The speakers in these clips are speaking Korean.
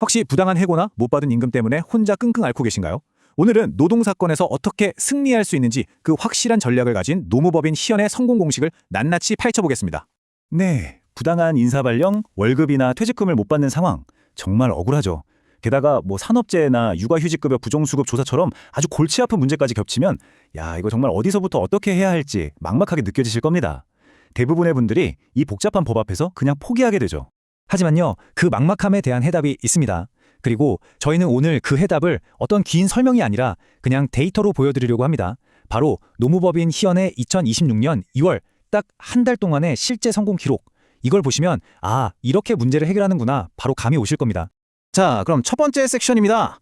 혹시 부당한 해고나 못 받은 임금 때문에 혼자 끙끙 앓고 계신가요? 오늘은 노동사건에서 어떻게 승리할 수 있는지 그 확실한 전략을 가진 노무법인 희연의 성공 공식을 낱낱이 파헤쳐보겠습니다. 네, 부당한 인사발령, 월급이나 퇴직금을 못 받는 상황, 정말 억울하죠. 게다가 산업재해나 육아휴직급여 부정수급 조사처럼 아주 골치 아픈 문제까지 겹치면 이거 정말 어디서부터 어떻게 해야 할지 막막하게 느껴지실 겁니다. 대부분의 분들이 이 복잡한 법 앞에서 그냥 포기하게 되죠. 하지만요, 그 막막함에 대한 해답이 있습니다. 그리고 저희는 오늘 그 해답을 어떤 긴 설명이 아니라 그냥 데이터로 보여드리려고 합니다. 바로 노무법인 희연의 2026년 2월 딱 한 달 동안의 실제 성공 기록. 이걸 보시면 이렇게 문제를 해결하는구나 바로 감이 오실 겁니다. 자, 그럼 첫 번째 섹션입니다.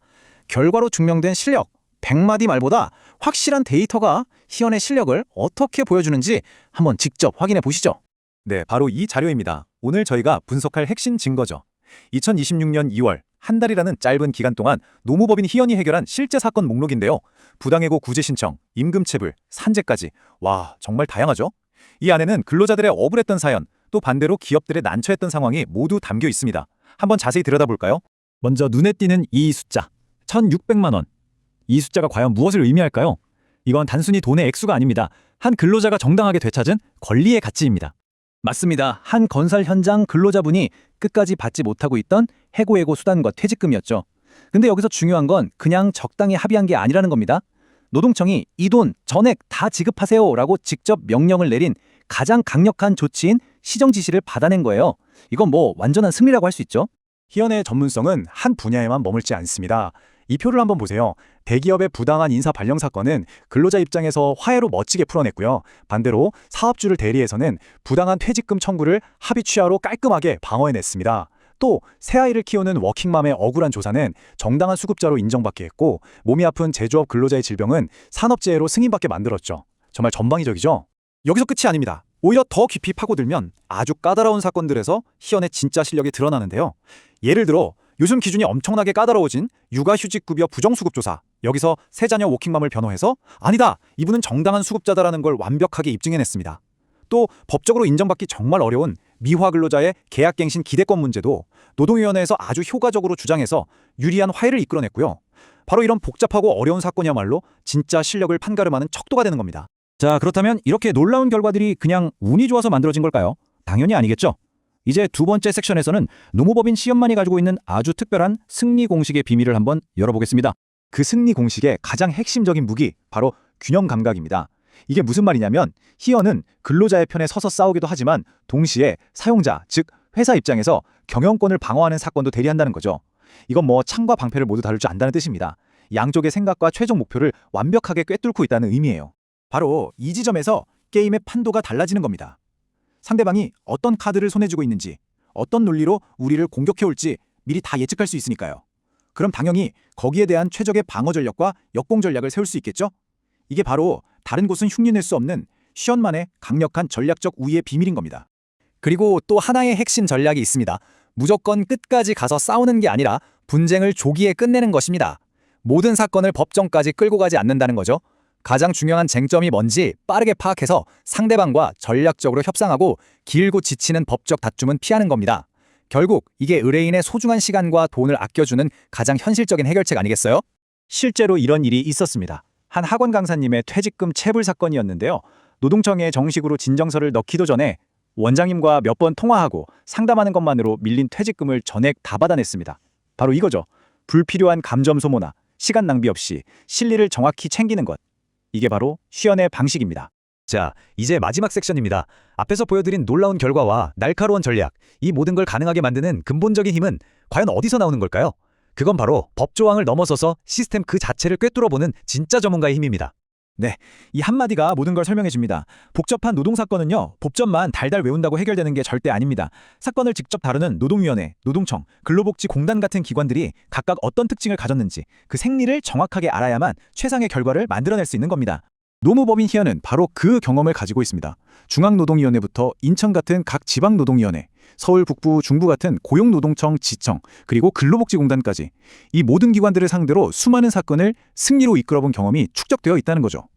결과로 증명된 실력. 100마디 말보다 확실한 데이터가 희연의 실력을 어떻게 보여주는지 한번 직접 확인해 보시죠. 네, 바로 이 자료입니다. 오늘 저희가 분석할 핵심 증거죠. 2026년 2월 한 달이라는 짧은 기간 동안 노무법인 희연이 해결한 실제 사건 목록인데요. 부당해고 구제 신청, 임금체불, 산재까지. 와, 정말 다양하죠? 이 안에는 근로자들의 억울했던 사연, 또 반대로 기업들의 난처했던 상황이 모두 담겨 있습니다. 한번 자세히 들여다볼까요? 먼저 눈에 띄는 이 숫자, 1,600만 원. 이 숫자가 과연 무엇을 의미할까요? 이건 단순히 돈의 액수가 아닙니다. 한 근로자가 정당하게 되찾은 권리의 가치입니다. 맞습니다. 한 건설 현장 근로자분이 끝까지 받지 못하고 있던 해고예고 수단과 퇴직금이었죠. 근데 여기서 중요한 건 그냥 적당히 합의한 게 아니라는 겁니다. 노동청이 이 돈 전액 다 지급하세요라고 직접 명령을 내린 가장 강력한 조치인 시정 지시를 받아낸 거예요. 이건 완전한 승리라고 할 수 있죠. 희연의 전문성은 한 분야에만 머물지 않습니다. 이 표를 한번 보세요. 대기업의 부당한 인사 발령 사건은 근로자 입장에서 화해로 멋지게 풀어냈고요. 반대로 사업주를 대리해서는 부당한 퇴직금 청구를 합의 취하로 깔끔하게 방어해냈습니다. 또 새아이를 키우는 워킹맘의 억울한 조사는 정당한 수급자로 인정받게 했고, 몸이 아픈 제조업 근로자의 질병은 산업재해로 승인받게 만들었죠. 정말 전방위적이죠? 여기서 끝이 아닙니다. 오히려 더 깊이 파고들면 아주 까다로운 사건들에서 희연의 진짜 실력이 드러나는데요. 예를 들어 요즘 기준이 엄청나게 까다로워진 육아휴직급여 부정수급조사. 여기서 세 자녀 워킹맘을 변호해서 아니다, 이분은 정당한 수급자다라는 걸 완벽하게 입증해냈습니다. 또 법적으로 인정받기 정말 어려운 미화근로자의 계약갱신 기대권 문제도 노동위원회에서 아주 효과적으로 주장해서 유리한 화해를 이끌어냈고요. 바로 이런 복잡하고 어려운 사건이야말로 진짜 실력을 판가름하는 척도가 되는 겁니다. 자, 그렇다면 이렇게 놀라운 결과들이 그냥 운이 좋아서 만들어진 걸까요? 당연히 아니겠죠. 이제 두 번째 섹션에서는 노무법인 희연만이 가지고 있는 아주 특별한 승리 공식의 비밀을 한번 열어보겠습니다. 그 승리 공식의 가장 핵심적인 무기, 바로 균형 감각입니다. 이게 무슨 말이냐면 희연은 근로자의 편에 서서 싸우기도 하지만 동시에 사용자, 즉 회사 입장에서 경영권을 방어하는 사건도 대리한다는 거죠. 이건 창과 방패를 모두 다룰 줄 안다는 뜻입니다. 양쪽의 생각과 최종 목표를 완벽하게 꿰뚫고 있다는 의미예요. 바로 이 지점에서 게임의 판도가 달라지는 겁니다. 상대방이 어떤 카드를 손에 쥐고 있는지, 어떤 논리로 우리를 공격해올지 미리 다 예측할 수 있으니까요. 그럼 당연히 거기에 대한 최적의 방어 전략과 역공 전략을 세울 수 있겠죠? 이게 바로 다른 곳은 흉내낼 수 없는 희연만의 강력한 전략적 우위의 비밀인 겁니다. 그리고 또 하나의 핵심 전략이 있습니다. 무조건 끝까지 가서 싸우는 게 아니라 분쟁을 조기에 끝내는 것입니다. 모든 사건을 법정까지 끌고 가지 않는다는 거죠. 가장 중요한 쟁점이 뭔지 빠르게 파악해서 상대방과 전략적으로 협상하고 길고 지치는 법적 다툼은 피하는 겁니다. 결국 이게 의뢰인의 소중한 시간과 돈을 아껴주는 가장 현실적인 해결책 아니겠어요? 실제로 이런 일이 있었습니다. 한 학원 강사님의 퇴직금 체불 사건이었는데요. 노동청에 정식으로 진정서를 넣기도 전에 원장님과 몇 번 통화하고 상담하는 것만으로 밀린 퇴직금을 전액 다 받아냈습니다. 바로 이거죠. 불필요한 감점 소모나 시간 낭비 없이 실리를 정확히 챙기는 것. 이게 바로 희연의 방식입니다. 자, 이제 마지막 섹션입니다. 앞에서 보여드린 놀라운 결과와 날카로운 전략, 이 모든 걸 가능하게 만드는 근본적인 힘은 과연 어디서 나오는 걸까요? 그건 바로 법조항을 넘어서서 시스템 그 자체를 꿰뚫어보는 진짜 전문가의 힘입니다. 네, 이 한마디가 모든 걸 설명해 줍니다. 복잡한 노동사건은요, 법전만 달달 외운다고 해결되는 게 절대 아닙니다. 사건을 직접 다루는 노동위원회, 노동청, 근로복지공단 같은 기관들이 각각 어떤 특징을 가졌는지 그 생리를 정확하게 알아야만 최상의 결과를 만들어낼 수 있는 겁니다. 노무법인 희연은 바로 그 경험을 가지고 있습니다. 중앙노동위원회부터 인천 같은 각 지방노동위원회, 서울 북부 중부 같은 고용노동청 지청, 그리고 근로복지공단까지 이 모든 기관들을 상대로 수많은 사건을 승리로 이끌어본 경험이 축적되어 있다는 거죠.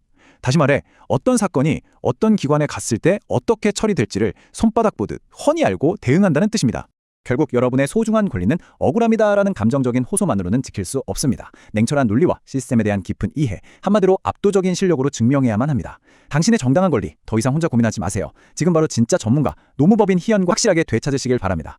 다시 말해 어떤 사건이 어떤 기관에 갔을 때 어떻게 처리될지를 손바닥 보듯 훤히 알고 대응한다는 뜻입니다. 결국 여러분의 소중한 권리는 억울합니다라는 감정적인 호소만으로는 지킬 수 없습니다. 냉철한 논리와 시스템에 대한 깊은 이해, 한마디로 압도적인 실력으로 증명해야만 합니다. 당신의 정당한 권리, 더 이상 혼자 고민하지 마세요. 지금 바로 진짜 전문가, 노무법인 희연과 확실하게 되찾으시길 바랍니다.